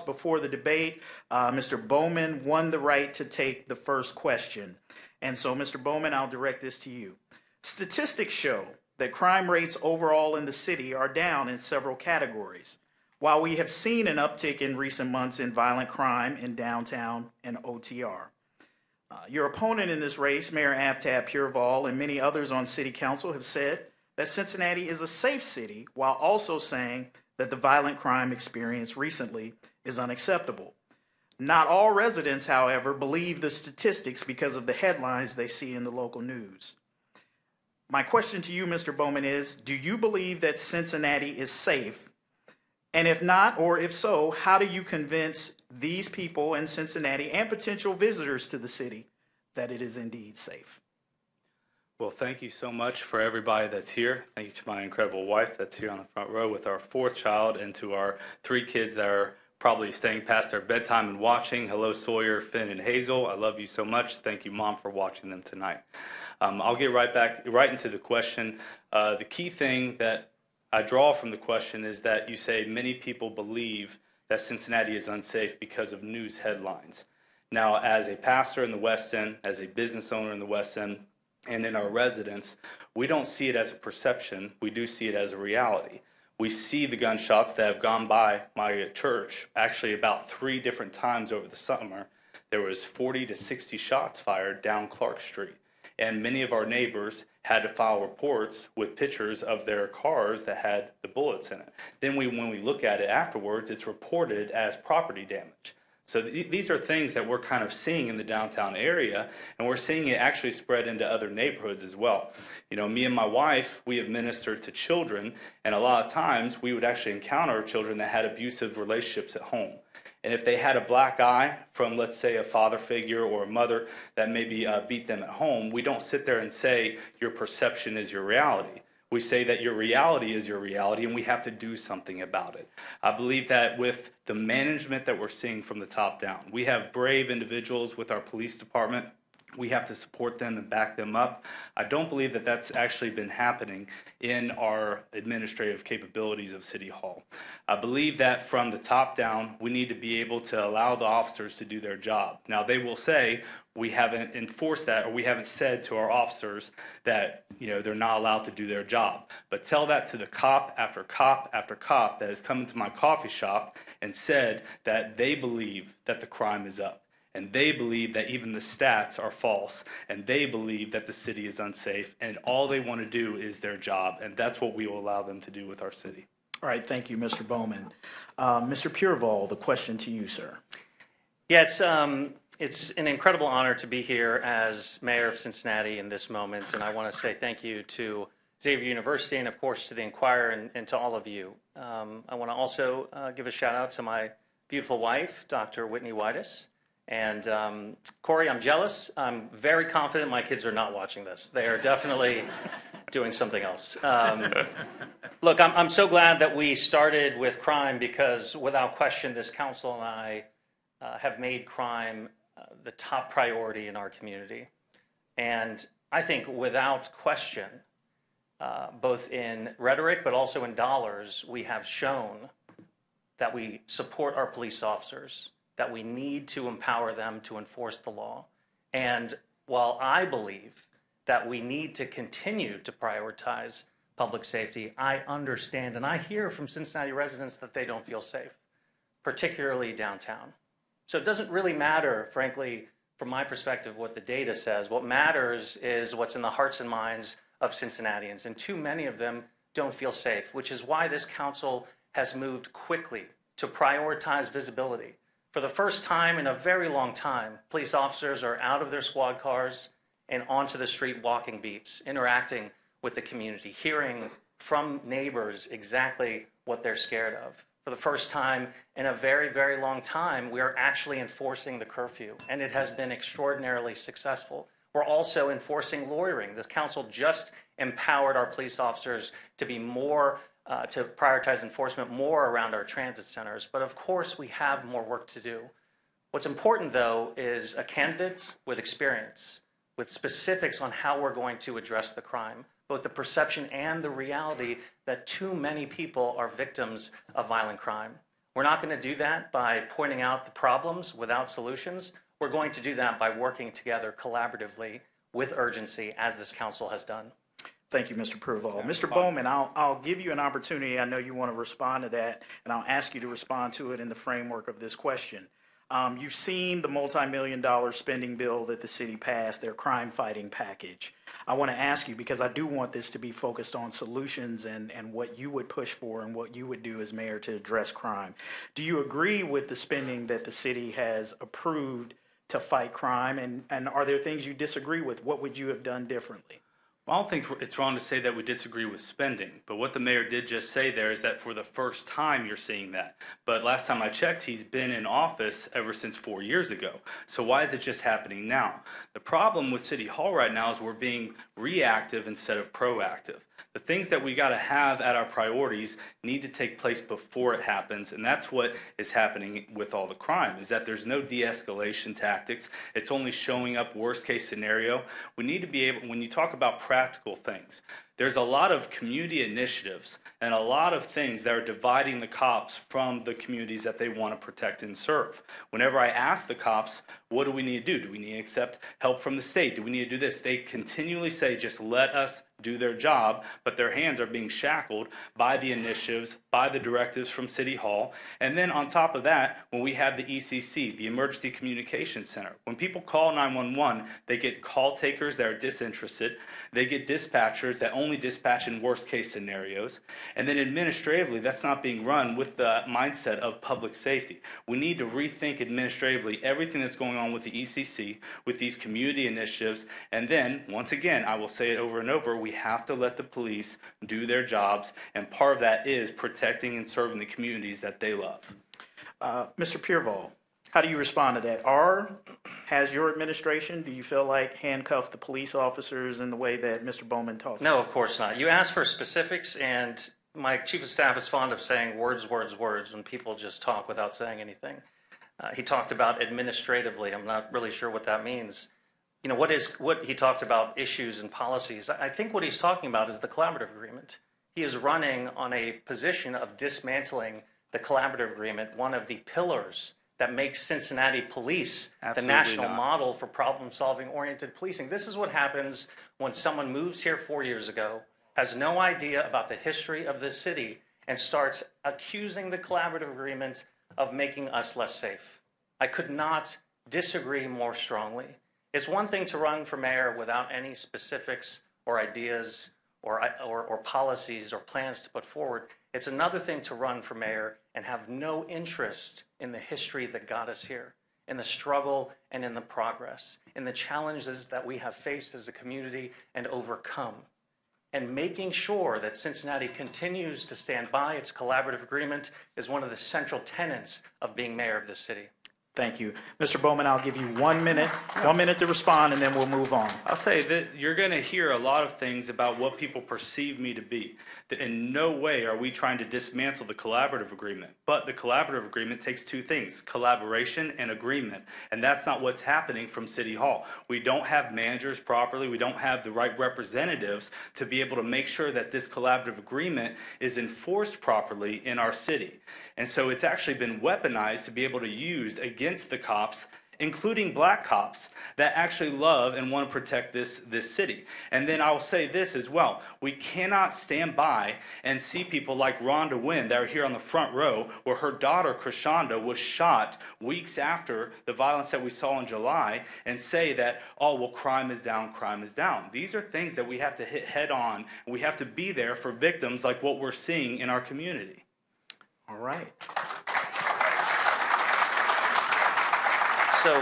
Before the debate, Mr. Bowman won the right to take the first question. And so, Mr. Bowman, I'll direct this to you. Statistics show that crime rates overall in the city are down in several categories. While we have seen an uptick in recent months in violent crime in downtown and OTR. Your opponent in this race, Mayor Aftab, Pureval, and many others on City Council have said that Cincinnati is a safe city, while also saying that the violent crime experience recently is unacceptable. Not all residents, however, believe the statistics because of the headlines they see in the local news. My question to you, Mr. Bowman, is, do you believe that Cincinnati is safe? And if not, or if so, how do you convince these people in Cincinnati and potential visitors to the city that it is indeed safe? Well, thank you so much for everybody that's here. Thank you to my incredible wife that's here on the front row with our fourth child, and to our 3 kids that are probably staying past their bedtime and watching. Hello, Sawyer, Finn, and Hazel. I love you so much. Thank you, Mom, for watching them tonight. I'll get right into the question. The key thing that I draw from the question is that you say many people believe that Cincinnati is unsafe because of news headlines. Now, as a pastor in the West End, as a business owner in the West End, and in our residents, we don't see it as a perception. We do see it as a reality. We see the gunshots that have gone by my church actually about 3 different times over the summer. There was 40 to 60 shots fired down Clark Street. And many of our neighbors had to file reports with pictures of their cars that had the bullets in it. Then when we look at it afterwards, it's reported as property damage. So these are things that we're kind of seeing in the downtown area, and we're seeing it actually spread into other neighborhoods as well. You know, me and my wife, we have ministered to children, and a lot of times we would actually encounter children that had abusive relationships at home. And if they had a black eye from, let's say, a father figure or a mother that maybe beat them at home, we don't sit there and say your perception is your reality. We say that your reality is your reality, and we have to do something about it. I believe that with the management that we're seeing from the top down, we have brave individuals with our police department. We have to support them and back them up. I don't believe that that's actually been happening in our administrative capabilities of City Hall. I believe that from the top down, we need to be able to allow the officers to do their job. Now, they will say, we haven't enforced that, or we haven't said to our officers that, you know, they're not allowed to do their job. But tell that to the cop after cop after cop that has come into my coffee shop and said that they believe that the crime is up. And they believe that even the stats are false, and they believe that the city is unsafe, and all they want to do is their job, and that's what we will allow them to do with our city. All right, thank you, Mr. Bowman. Mr. Pureval, the question to you, sir. Yeah, it's an incredible honor to be here as mayor of Cincinnati in this moment, and I want to say thank you to Xavier University and, of course, to the Enquirer and to all of you. I want to also give a shout out to my beautiful wife, Dr. Whitney Whitus. And Cory, I'm jealous. I'm very confident my kids are not watching this. They are definitely doing something else. Look, I'm so glad that we started with crime, because without question, this council and I have made crime the top priority in our community. And I think without question, both in rhetoric but also in dollars, we have shown that we support our police officers, that we need to empower them to enforce the law. And while I believe that we need to continue to prioritize public safety, I understand and I hear from Cincinnati residents that they don't feel safe, particularly downtown. So it doesn't really matter, frankly, from my perspective, what the data says. What matters is what's in the hearts and minds of Cincinnatians, and too many of them don't feel safe, which is why this council has moved quickly to prioritize visibility. For the first time in a very long time, police officers are out of their squad cars and onto the street walking beats, interacting with the community, hearing from neighbors exactly what they're scared of. For the first time in a very, very long time, we are actually enforcing the curfew, and it has been extraordinarily successful. We're also enforcing loitering. The council just empowered our police officers to be more to prioritize enforcement more around our transit centers. But of course, we have more work to do. What's important, though, is a candidate with experience, with specifics on how we're going to address the crime, both the perception and the reality that too many people are victims of violent crime. We're not going to do that by pointing out the problems without solutions. We're going to do that by working together collaboratively with urgency, as this council has done. Thank you, Mr. Pureval. Mr. Bowman, I'll give you an opportunity. I know you want to respond to that, and I'll ask you to respond to it in the framework of this question. You've seen the multi-million-dollar spending bill that the city passed, their crime-fighting package. I want to ask you, because I do want this to be focused on solutions and what you would push for and what you would do as mayor to address crime. Do you agree with the spending that the city has approved to fight crime, and are there things you disagree with? What would you have done differently? Well, I don't think it's wrong to say that we disagree with spending, but what the mayor did just say there is that for the first time you're seeing that. But last time I checked, he's been in office ever since 4 years ago. So why is it just happening now? The problem with City Hall right now is we're being reactive instead of proactive. The things that we got to have at our priorities need to take place before it happens, and that's what is happening with all the crime, is that there's no de-escalation tactics. It's only showing up worst case scenario. We need to be able, when you talk about practical things, there's a lot of community initiatives and a lot of things that are dividing the cops from the communities that they want to protect and serve. Whenever I ask the cops, what do we need to do? Do we need to accept help from the state? Do we need to do this? They continually say, just let us do their job, but their hands are being shackled by the initiatives, by the directives from City Hall. And then on top of that, when we have the ECC, the Emergency Communications Center, when people call 911, they get call takers that are disinterested. They get dispatchers that only dispatch in worst case scenarios. And then administratively, that's not being run with the mindset of public safety. We need to rethink administratively everything that's going on with the ECC, with these community initiatives. And then, once again, I will say it over and over, we have to let the police do their jobs, and part of that is protecting and serving the communities that they love. Mr. Pureval, how do you respond to that? Has your administration, do you feel like, handcuffed the police officers in the way that Mr. Bowman talks No, about? of course not. You asked for specifics, and my chief of staff is fond of saying words, words, words when people just talk without saying anything. He talked about administratively. I'm not really sure what that means. You know, what he talked about issues and policies. I think what he's talking about is the collaborative agreement. He is running on a position of dismantling the collaborative agreement, one of the pillars that makes Cincinnati police the national model for problem-solving oriented policing. This is what happens when someone moves here 4 years ago, has no idea about the history of this city, and starts accusing the collaborative agreement of making us less safe. I could not disagree more strongly. It's one thing to run for mayor without any specifics or ideas or policies or plans to put forward. It's another thing to run for mayor and have no interest in the history that got us here, in the struggle and in the progress, in the challenges that we have faced as a community and overcome. And making sure that Cincinnati continues to stand by its collaborative agreement is one of the central tenets of being mayor of this city. Thank you. Mr. Bowman, I'll give you 1 minute, 1 minute to respond, and then we'll move on. I'll say that you're going to hear a lot of things about what people perceive me to be. That in no way are we trying to dismantle the collaborative agreement, but the collaborative agreement takes two things, collaboration and agreement, and that's not what's happening from City Hall. We don't have managers properly. We don't have the right representatives to be able to make sure that this collaborative agreement is enforced properly in our city. And so it's actually been weaponized to be able to use against the cops, including black cops that actually love and want to protect this city. And then I'll say this as well. We cannot stand by and see people like Rhonda Wynn that are here on the front row, where her daughter, Krishanda, was shot weeks after the violence that we saw in July, and say that, oh, well, crime is down, crime is down. These are things that we have to hit head on, and we have to be there for victims like what we're seeing in our community. All right. So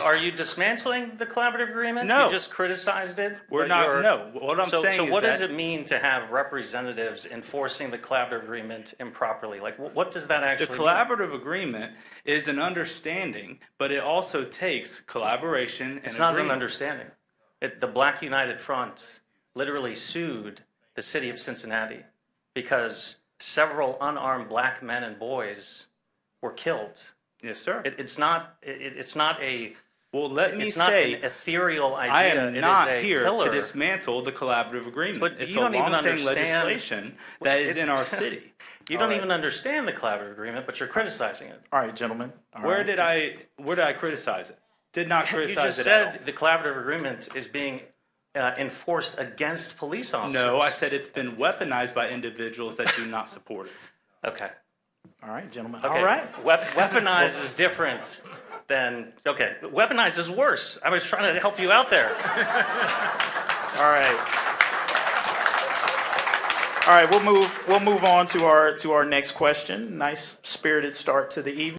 are you dismantling the collaborative agreement? No. You just criticized it? We're not, no. What I'm saying is So what does that it mean to have representatives enforcing the collaborative agreement improperly? Like, what does that actually the collaborative agreement is an understanding, but it also takes collaboration and It's not agreement. an understanding. The Black United Front literally sued the city of Cincinnati because several unarmed black men and boys were killed. Yes, sir. It's not a Well, let me It's not say, an ethereal idea. I am It not is a here pillar. to dismantle the collaborative agreement. But it's you don't a even long-standing understand- legislation that is in our city. You All don't right. even understand the collaborative agreement, but you're criticizing it. All right, gentlemen. All Where right. did I criticize it? Did not You criticize just it at all. said the collaborative agreement is being enforced against police officers. No, I said it's been weaponized by individuals that do not support it. Okay. All right, gentlemen. Okay. All right. Weaponized is different than, okay, weaponized is worse. I was trying to help you out there. All right. All right, we'll move on to our next question. Nice spirited start to the evening.